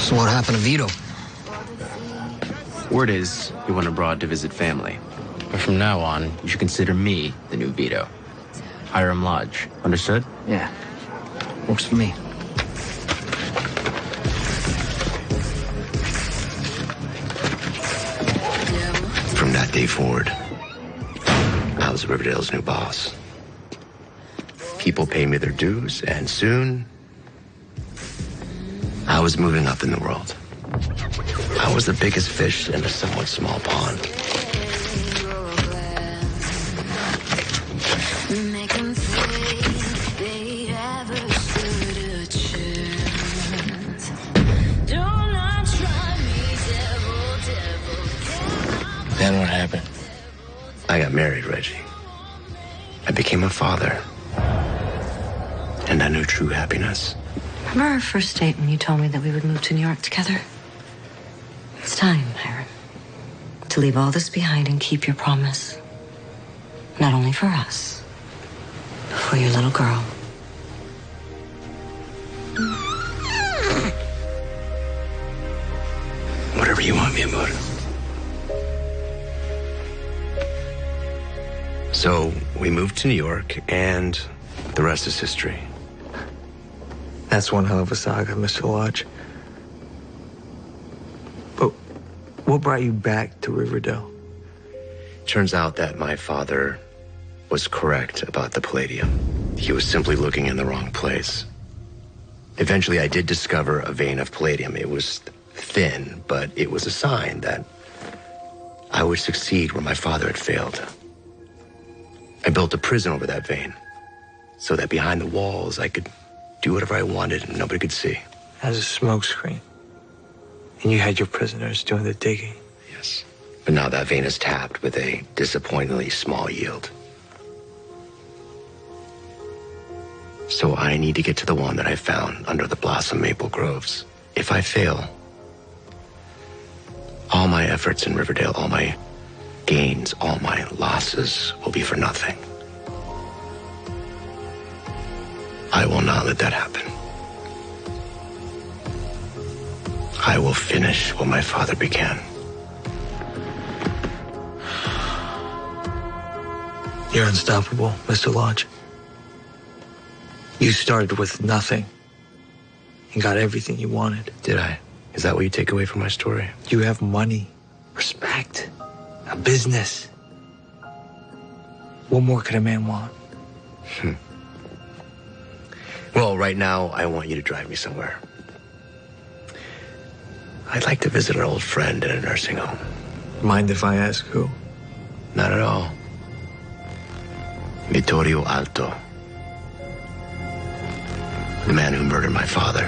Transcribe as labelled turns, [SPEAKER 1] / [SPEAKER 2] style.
[SPEAKER 1] So what happened to Vito?
[SPEAKER 2] Word is he went abroad to visit family. But from now on, you should consider me the new Vito. Hiram Lodge. Understood?
[SPEAKER 1] Yeah. Works for me.
[SPEAKER 3] From that day forward, I was Riverdale's new boss. People pay me their dues, and soon, I was moving up in the world. I was the biggest fish in a somewhat small pond.
[SPEAKER 1] Then what happened?
[SPEAKER 3] I got married, Reggie. I became a father. And I knew true happiness.
[SPEAKER 4] Remember our first date when you told me that we would move to New York together? It's time, Hiram, to leave all this behind and keep your promise. Not only for us, but for your little girl.
[SPEAKER 3] Whatever you want me about it. So we moved to New York, and the rest is history.
[SPEAKER 5] That's one hell of a saga, Mr. Lodge. But what brought you back to Riverdale?
[SPEAKER 3] Turns out that my father was correct about the palladium. He was simply looking in the wrong place. Eventually, I did discover a vein of palladium. It was thin, but it was a sign that I would succeed where my father had failed. I built a prison over that vein so that behind the walls I could do whatever I wanted and nobody could see.
[SPEAKER 5] As a smokescreen. And you had your prisoners doing the digging.
[SPEAKER 3] Yes. But now that vein is tapped with a disappointingly small yield. So I need to get to the one that I found under the blossom maple groves. If I fail, all my efforts in Riverdale, all my gains, all my losses will be for nothing. I will not let that happen. I will finish what my father began.
[SPEAKER 5] You're unstoppable, Mr. Lodge. You started with nothing and got everything you wanted.
[SPEAKER 3] Did I? Is that what you take away from my story?
[SPEAKER 5] You have money, respect, a business. What more could a man want?
[SPEAKER 3] Well, right now, I want you to drive me somewhere. I'd like to visit an old friend in a nursing home.
[SPEAKER 5] Mind if I ask who?
[SPEAKER 3] Not at all. Vittorio Alto. The man who murdered my father.